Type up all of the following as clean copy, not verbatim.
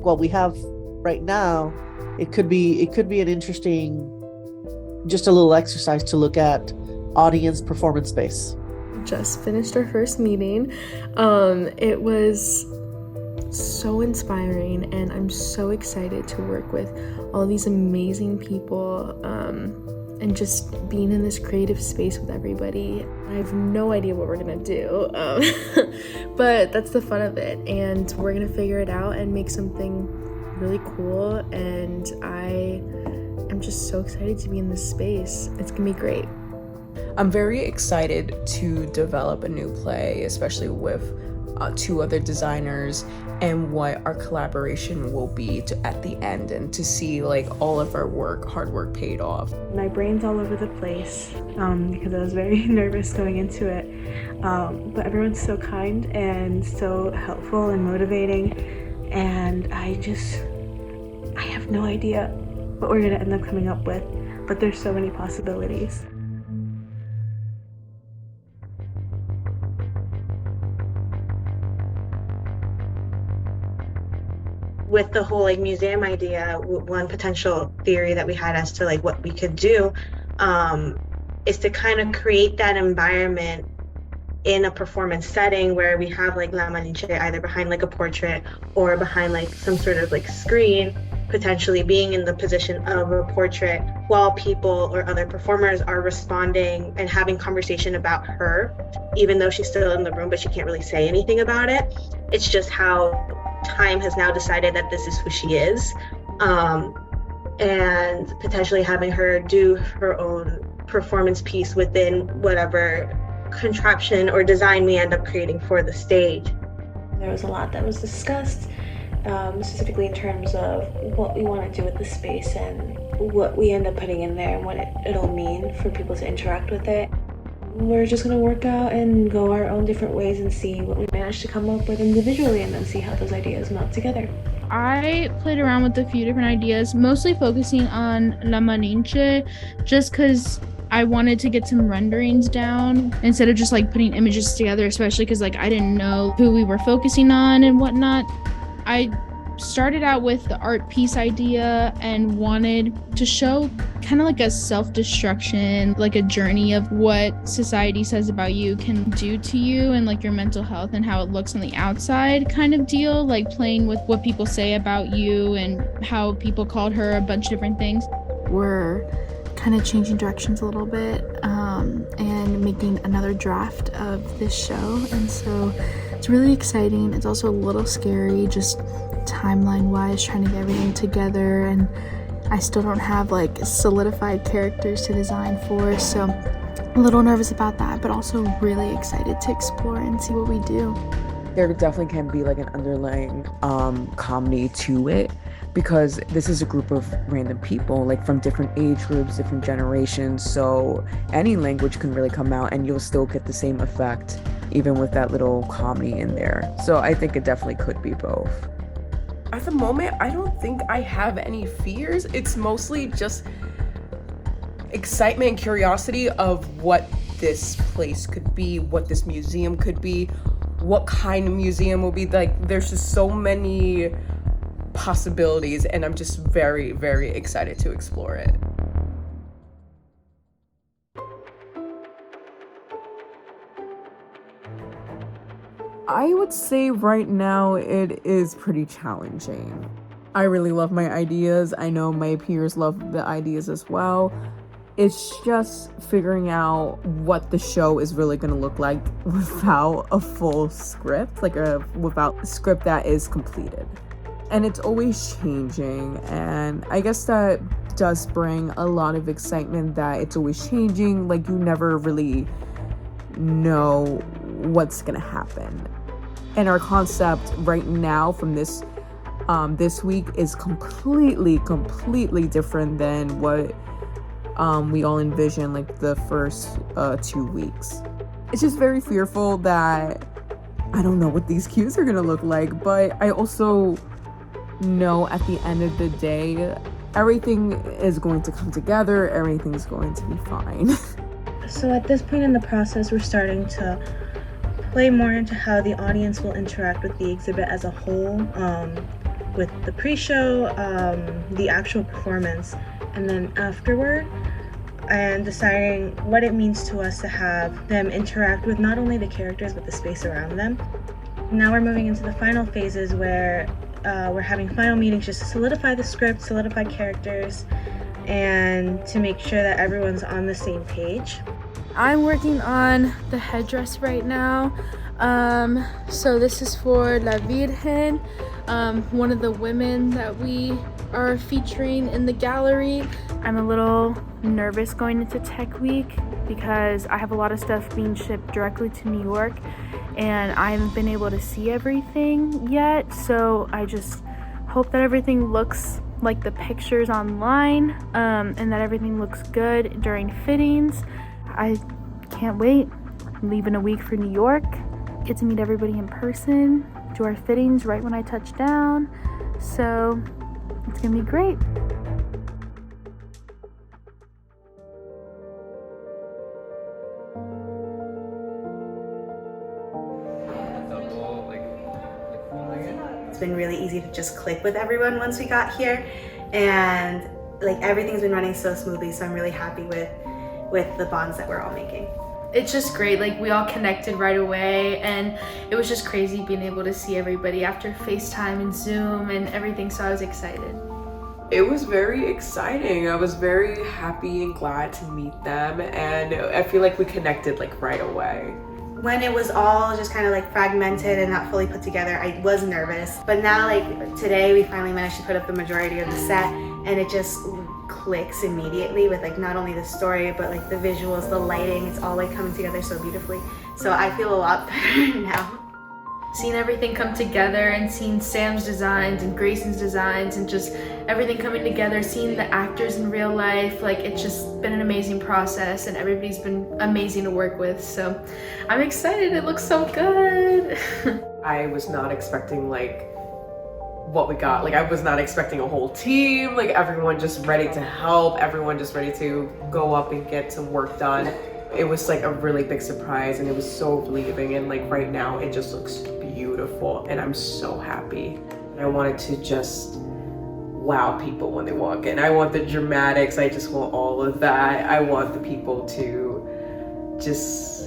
what we have right now, it could be an interesting, just a little exercise to look at audience performance space. Just finished our first meeting. It was so inspiring, and I'm so excited to work with all these amazing people, and just being in this creative space with everybody. I have no idea what we're gonna do, but that's the fun of it, and we're gonna figure it out and make something really cool, and I am just so excited to be in this space. It's gonna be great. I'm very excited to develop a new play, especially with 2 other designers, and what our collaboration will be at the end, and to see like all of our hard work paid off. My brain's all over the place because I was very nervous going into it, but everyone's so kind and so helpful and motivating, and I have no idea what we're gonna end up coming up with, but there's so many possibilities. With the whole like museum idea, one potential theory that we had as to like what we could do is to kind of create that environment in a performance setting where we have like La Malinche either behind like a portrait or behind like some sort of like screen, potentially being in the position of a portrait while people or other performers are responding and having conversation about her, even though she's still in the room but she can't really say anything about it. It's just how time has now decided that this is who she is, and potentially having her do her own performance piece within whatever contraption or design we end up creating for the stage. There was a lot that was discussed, specifically in terms of what we want to do with the space and what we end up putting in there and what it'll mean for people to interact with it. We're just going to work out and go our own different ways and see what we manage to come up with individually, and then see how those ideas melt together. I played around with a few different ideas, mostly focusing on La Malinche, just because I wanted to get some renderings down instead of just like putting images together, especially because like I didn't know who we were focusing on and whatnot. I started out with the art piece idea and wanted to show kind of like a self-destruction, like a journey of what society says about you can do to you and like your mental health and how it looks on the outside kind of deal, like playing with what people say about you and how people called her a bunch of different things. We're kind of changing directions a little bit, and making another draft of this show, and so it's really exciting. It's also a little scary, just timeline wise, trying to get everything together, and I still don't have like solidified characters to design for, so I'm a little nervous about that, but also really excited to explore and see what we do. There definitely can be like an underlying comedy to it, because this is a group of random people, like from different age groups, different generations, so any language can really come out and you'll still get the same effect even with that little comedy in there. So I think it definitely could be both. At the moment, I don't think I have any fears. It's mostly just excitement and curiosity of what this place could be, what this museum could be, what kind of museum will be. Like, there's just so many possibilities, and I'm just very, very excited to explore it. I would say right now it is pretty challenging. I really love my ideas. I know my peers love the ideas as well. It's just figuring out what the show is really going to look like without a full script, without a script that is completed. And it's always changing, and I guess that does bring a lot of excitement that it's always changing. Like, you never really know what's going to happen. And our concept right now from this week is completely different than what we all envisioned like the first 2 weeks. It's just very fearful that I don't know what these cues are gonna look like, but I also know at the end of the day everything is going to come together, everything's going to be fine. So at this point in the process, we're starting to play more into how the audience will interact with the exhibit as a whole. with the pre-show, the actual performance, and then afterward, and deciding what it means to us to have them interact with not only the characters but the space around them. Now we're moving into the final phases where we're having final meetings just to solidify the script, solidify characters, and to make sure that everyone's on the same page. I'm working on the headdress right now. So this is for La Virgen, one of the women that we are featuring in the gallery. I'm a little nervous going into Tech Week because I have a lot of stuff being shipped directly to New York and I haven't been able to see everything yet. So I just hope that everything looks like the pictures online, and that everything looks good during fittings. I can't wait. I'm leaving a week for New York. Get to meet everybody in person, do our fittings right when I touch down. So it's gonna be great. It's been really easy to just click with everyone once we got here, and like everything's been running so smoothly, so I'm really happy with the bonds that we're all making. It's just great, like we all connected right away, and it was just crazy being able to see everybody after FaceTime and Zoom and everything, so I was excited. It was very exciting. I was very happy and glad to meet them, and I feel like we connected like right away. When it was all just kind of like fragmented and not fully put together, I was nervous. But now, like today, we finally managed to put up the majority of the set, and it just clicks immediately with like not only the story, but like the visuals, the lighting, it's all like coming together so beautifully. So I feel a lot better now. Seeing everything come together and seeing Sam's designs and Grayson's designs and just everything coming together, seeing the actors in real life, like it's just been an amazing process and everybody's been amazing to work with. So I'm excited, it looks so good. I was not expecting like what we got. Like I was not expecting a whole team, like everyone just ready to help, everyone just ready to go up and get some work done. It was like a really big surprise and it was so relieving, and like right now it just looks beautiful and I'm so happy. I wanted to just wow people when they walk in. I want the dramatics, I just want all of that. I want the people to just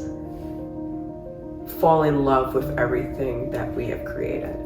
fall in love with everything that we have created.